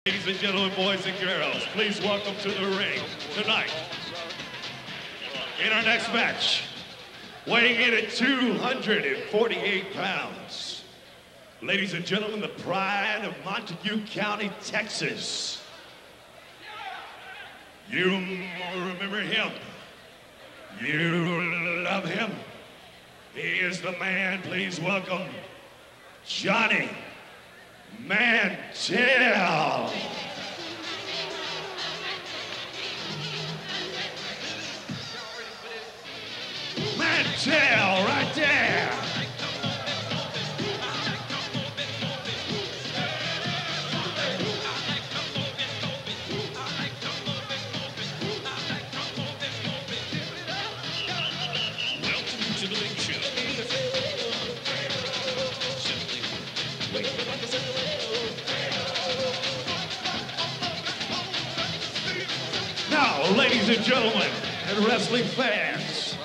Ladies and gentlemen, boys and girls, please welcome to the ring tonight, in our next match, weighing in at 248 pounds. Ladies and gentlemen, the pride of Montague County, Texas. You remember him. You love him. He is the man. Please welcome Johnny Mantel. Mantel, right there. Welcome to the big show. Now, ladies and gentlemen, and wrestling fans,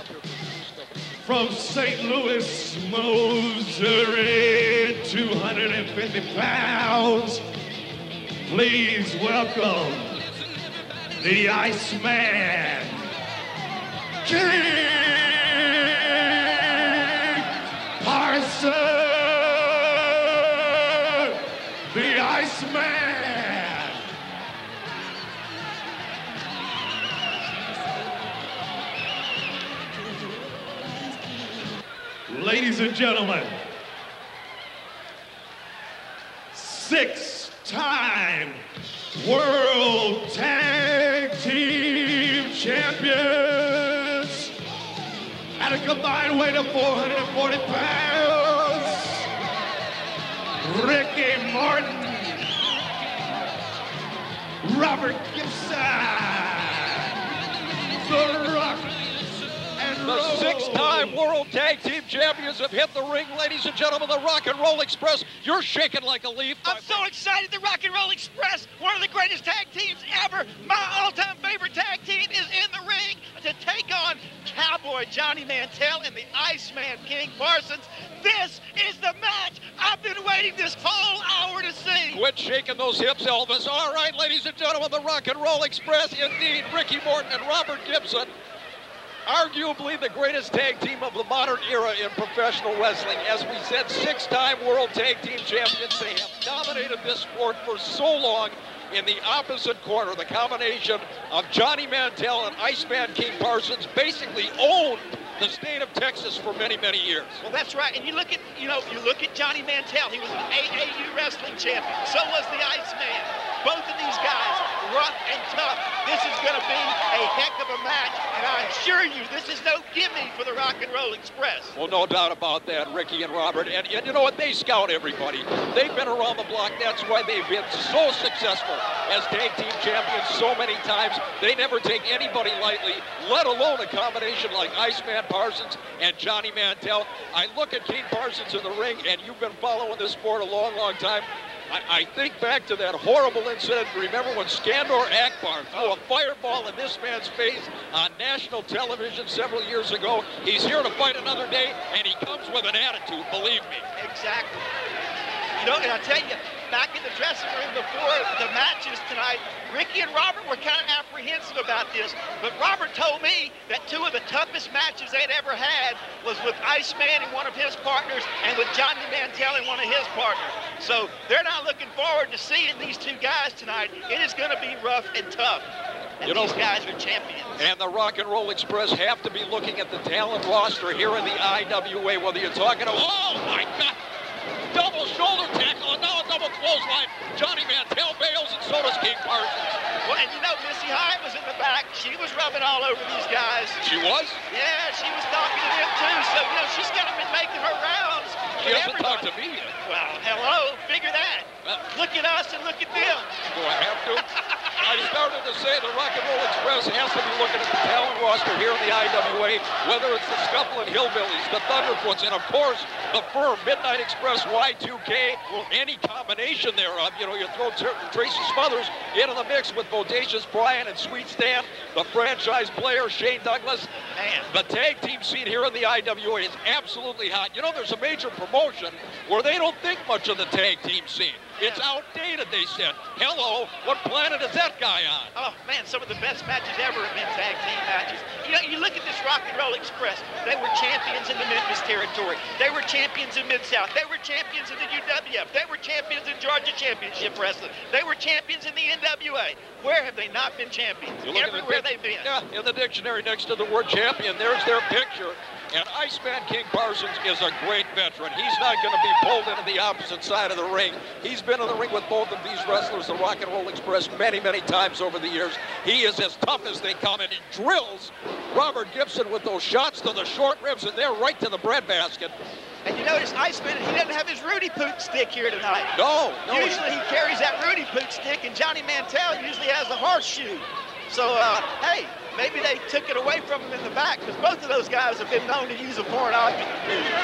from St. Louis, Missouri, 250 pounds, please welcome the Iceman, King Parsons, the Iceman. Ladies and gentlemen, six-time World Tag Team Champions at a combined weight of 440 pounds, Ricky Morton, Robert Gibson, The Rock, The six-time World Tag Team Champions have hit the ring, ladies and gentlemen, the Rock and Roll Express. You're shaking like a leaf. I'm so excited. The Rock and Roll Express, one of the greatest tag teams ever. My all-time favorite tag team is in the ring to take on Cowboy Johnny Mantel and the Iceman King Parsons. This is the match I've been waiting this whole hour to see. Quit shaking those hips, Elvis. All right, ladies and gentlemen, the Rock and Roll Express, indeed, Ricky Morton and Robert Gibson. Arguably the greatest tag team of the modern era in professional wrestling. As we said, six-time World Tag Team Champions. They have dominated this sport for so long. In the opposite corner, the combination of Johnny Mantel and Iceman King Parsons basically owned the state of Texas for many, many years. Well, that's right. And you look at Johnny Mantel. He was an AAU wrestling champion. So was the Iceman. Both of these guys, rough and tough. This is going to be a heck of a match, and I assure you, this is no gimme for the Rock and Roll Express. Well, no doubt about that, Ricky and Robert. And you know what? They scout everybody. They've been around the block. That's why they've been so successful as tag team champions so many times. They never take anybody lightly, let alone a combination like Iceman Parsons and Johnny Mantel. I look at King Parsons in the ring, and you've been following this sport a long, long time. I think back to that horrible incident. Remember when Skandor Akbar threw a fireball in this man's face on national television several years ago? He's here to fight another day, and he comes with an attitude, believe me. Exactly. You know, and I tell you, back in the dressing room before the matches tonight, Ricky and Robert were kind of apprehensive about this, but Robert told me that two of the toughest matches they'd ever had was with Iceman and one of his partners and with Johnny Mantel and one of his partners. So they're not looking forward to seeing these two guys tonight. It is going to be rough and tough. And these guys are champions. And the Rock and Roll Express have to be looking at the talent roster here in the IWA, whether you're talking about, oh my God, double shoulder tackle and now a double clothesline. Johnny Mantel bails and so does King Parsons. Well, and you know, Missy Hyatt was in the back. She was rubbing all over these guys. She was? Yeah, she was talking to them too. So, you know, she's kind of been making her rounds. She hasn't talked to me yet. Well, hello, figure that. Look at us and look at them. Do I have to? I started to say the Rock and Roll Express has to be looking at the talent roster here in the IWA, whether it's the Scufflin' Hillbillies, the Thunderfoots, and of course, the Firm, Midnight Express, Y2K, any combination thereof. You know, you throw Tracy Smothers into the mix with Bodacious Brian and Sweet Stan, the franchise player, Shane Douglas. Man. The tag team scene here in the IWA is absolutely hot. You know, there's a major promotion where they don't think much of the tag team scene. It's outdated, they said. Hello, what planet is that guy on? Oh, man, some of the best matches ever have been tag team matches. You know, you look at this Rock and Roll Express. They were champions in the Memphis territory. They were champions in Mid-South. They were champions in the UWF. They were champions in Georgia Championship Wrestling. They were champions in the NWA. Where have they not been champions? Everywhere they've been. Yeah, in the dictionary next to the word champion, there's their picture. And Iceman King Parsons is a great veteran. He's not going to be pulled into the opposite side of the ring. He's been in the ring with both of these wrestlers, the Rock and Roll Express, many, many times over the years. He is as tough as they come, and he drills Robert Gibson with those shots to the short ribs, and they're right to the breadbasket. And you notice Iceman, he doesn't have his Rudy Poot stick here tonight. No. Usually he carries that Rudy Poot stick, and Johnny Mantel usually has the horseshoe. So, hey, maybe they took it away from him in the back, because both of those guys have been known to use a foreign object.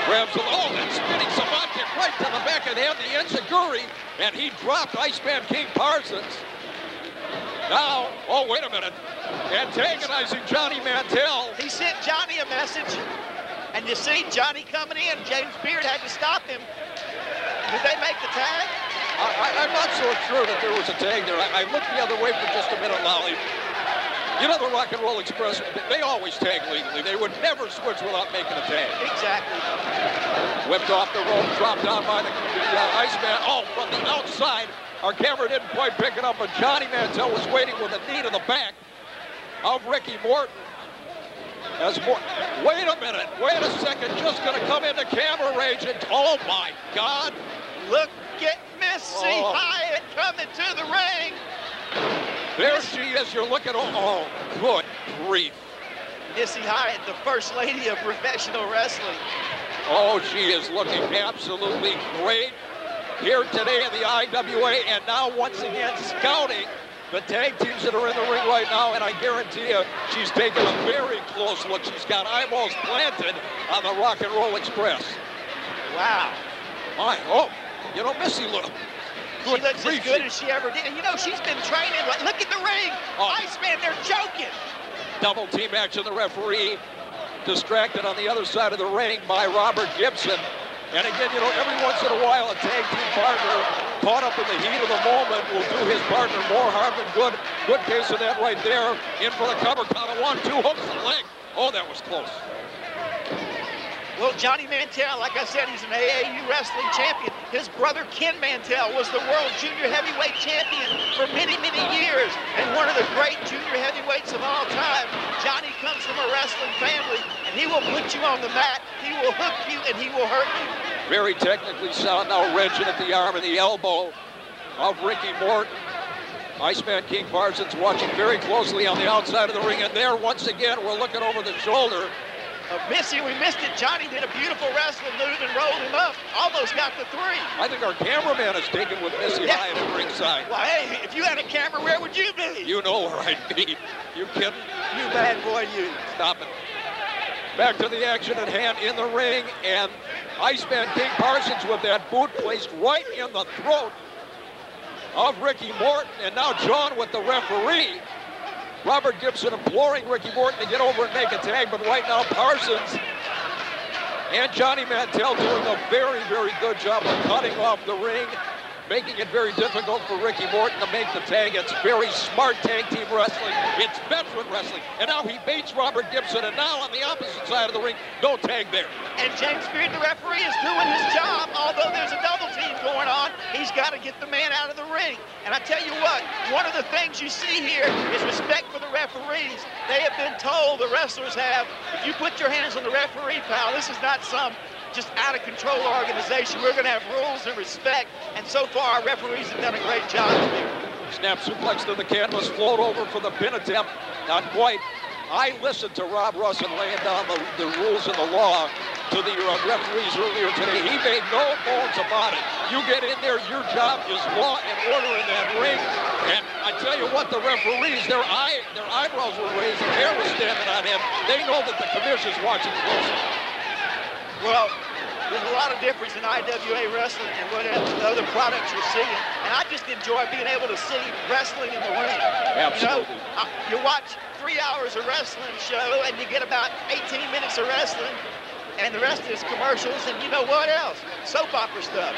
Grabs the and spinning Savant kick right to the back of the head, the enziguri, and he dropped Iceman King Parsons. Now, oh, wait a minute, antagonizing Johnny Mantel. He sent Johnny a message, and you see Johnny coming in. James Beard had to stop him. Did they make the tag? I'm not so sure that there was a tag there. I looked the other way for just a minute, Lolly. You know the Rock and Roll Express, they always tag legally. They would never switch without making a tag. Exactly. Whipped off the rope, dropped down by the Iceman. Oh, from the outside. Our camera didn't quite pick it up, but Johnny Mantel was waiting with a knee to the back of Ricky Morton. Wait a minute, wait a second, just gonna come into camera range and, oh my God. Look at Missy Hyatt coming to the ring. There she is, you're looking, oh, good grief. Missy Hyatt, the first lady of professional wrestling. Oh, she is looking absolutely great here today in the IWA, and now once again scouting the tag teams that are in the ring right now, and I guarantee you she's taking a very close look. She's got eyeballs planted on the Rock and Roll Express. Wow. My, oh, you know, Missy look. She looks as good as she ever did. And you know, she's been training. Look at the ring. Iceman, they're joking. Double team action. The referee distracted on the other side of the ring by Robert Gibson. And again, you know, every once in a while, a tag team partner caught up in the heat of the moment will do his partner more harm than good. Good case of that right there. In for the cover. Count of 1, 2, hooks the leg. Oh, that was close. Well, Johnny Mantel, like I said, he's an AAU wrestling champion. His brother, Ken Mantel, was the world junior heavyweight champion for many, many years, and one of the great junior heavyweights of all time. Johnny comes from a wrestling family, and he will put you on the mat, he will hook you, and he will hurt you. Very technically sound now, wrenching at the arm and the elbow of Ricky Morton. Iceman King Parsons watching very closely on the outside of the ring, and there, once again, we're looking over the shoulder. Missy, we missed it. Johnny did a beautiful wrestling move and rolled him up. Almost got the 3. I think our cameraman is taken with Missy Hyatt at ringside. Well, hey, if you had a camera, where would you be? You know where I'd be. You kidding? You bad boy, you. Stop it. Back to the action at hand in the ring, and Iceman King Parsons with that boot placed right in the throat of Ricky Morton, and now John with the referee. Robert Gibson imploring Ricky Morton to get over and make a tag, but right now Parsons and Johnny Mantel doing a very, very good job of cutting off the ring, making it very difficult for Ricky Morton to make the tag. It's very smart tag team wrestling. It's veteran wrestling. And now he baits Robert Gibson, and now on the opposite side of the ring, no tag there. And James Beard, the referee, is doing his job. Although there's a double team going on, he's got to get the man out of the ring. And I tell you what, one of the things you see here is respect for the referees. They have been told, the wrestlers have, if you put your hands on the referee, pal, this is not some just out of control organization. We're going to have rules and respect, and so far our referees have done a great job. Snap suplex to the canvas, float over for the pin attempt. Not quite. I listened to Rob Russen laying down the rules and the law to the referees earlier today. He made no bones about it. You get in there, your job is law and order in that ring. And I tell you what, the referees, their eyebrows were raised, their hair was standing on end. They know that the commissioner's watching closely. Well, there's a lot of difference in IWA wrestling and what other products you're seeing. And I just enjoy being able to see wrestling in the ring. Absolutely. You know, you watch 3 hours of wrestling show and you get about 18 minutes of wrestling, and the rest is commercials and you know what else? Soap opera stuff.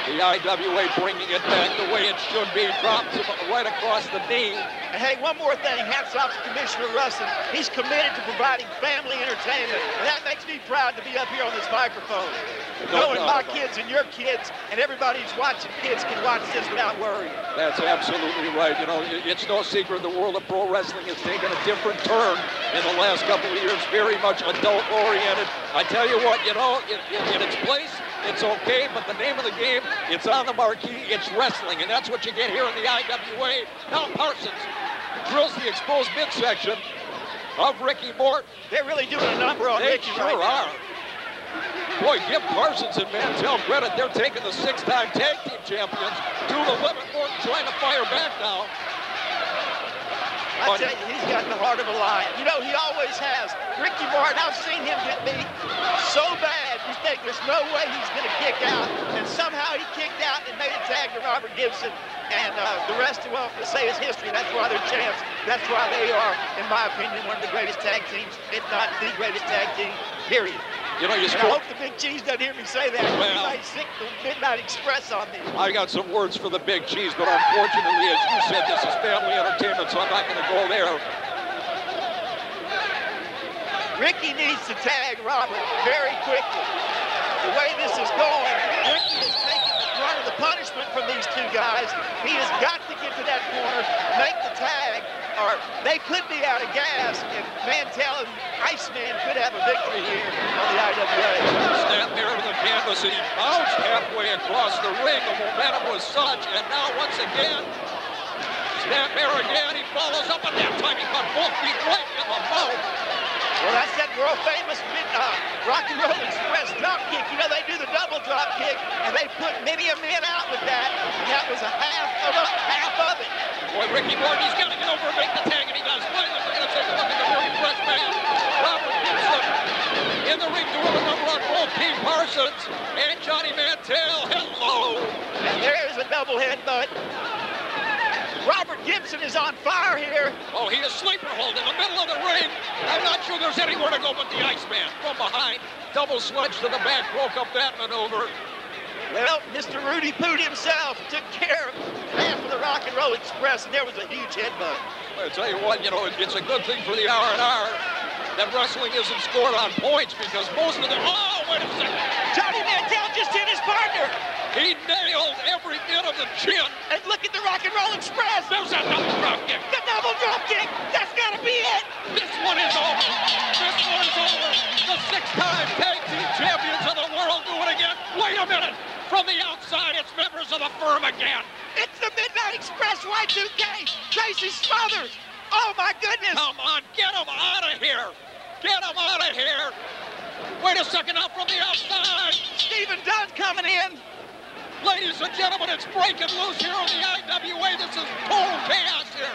The IWA bringing it back the way it should be. Drops him right across the knee. And hey, one more thing. Hats off to Commissioner Russen. He's committed to providing family entertainment. And that makes me proud to be up here on this microphone. Knowing my kids and your kids and everybody who's watching kids can watch this without worrying. That's absolutely right. You know, it's no secret the world of pro wrestling has taken a different turn in the last couple of years. Very much adult-oriented. I tell you what, you know, in its place, it's okay, but the name of the game, it's on the marquee, it's wrestling, and that's what you get here in the IWA. Now Parsons drills the exposed midsection of Ricky Morton. They're really doing a number on Ricky right now. They sure are. Boy, give Parsons and Mantel credit. They're taking the 6-time tag team champions to the limit. Morton trying to fire back now. I tell you, he's got the heart of a lion. You know, he always has. Ricky Morton, I've seen him get beat so bad, you think there's no way he's going to kick out. And somehow he kicked out and made a tag to Robert Gibson. And the rest, well, to say is history. That's why they're champs. That's why they are, in my opinion, one of the greatest tag teams, if not the greatest tag team, period. You know, I hope the Big Cheese doesn't hear me say that. Well, he might sick the Midnight Express on me. I got some words for the Big Cheese, but unfortunately, as you said, this is family entertainment, so I'm not going to go there. Ricky needs to tag Robert very quickly. The way this is going, Ricky is taking the brunt of the punishment from these two guys. He has got to get to that corner, make the tag, or they could be out of gas, and Mantel and Iceman could have a victory here on the IWA. Snap there to the canvas, and he bounced halfway across the ring. The momentum was such, and now once again, snap there again. He follows up, and that time he got both feet right in the mouth. Well, that's that world-famous Rock and Roll Express drop kick. You know, they do the double drop kick, and they put many a man out with that, and that was a half of it. Boy, Ricky Morton, he's got to get over and make the tag, and he does. Finally, we're going to take a look at the very fresh man. Robert Gibson in the ring doing a number on both Team Parsons and Johnny Mantel. Hello. And there's a double headbutt. Robert Gibson is on fire here. Oh, he is sleeper hold in the middle of the ring. I'm not sure there's anywhere to go but the Iceman. From behind, double sledge to the back, broke up that maneuver. Well, Mr. Rudy Poot himself took care of half of the Rock and Roll Express, and there was a huge headbutt. I tell you what, you know, it's a good thing for the R&R that wrestling isn't scored on points, because most of them... Oh, wait a second. Johnny Mantel just hit his partner. He nailed every bit of the chin. And look at the Rock and Roll Express. There's that double drop kick. The double drop kick. That's got to be it. This one is over. This one is over. The 6-time tag team champions of the world do it again. Wait a minute. From the outside, it's members of the firm again. It's the Midnight Express Y2K. Tracy Smothers. Oh, my goodness. Come on. Get him out of here. Get him out of here. Wait a second, out from the outside. Stephen Dunn coming in. Ladies and gentlemen, it's breaking loose here on the IWA. This is total chaos here.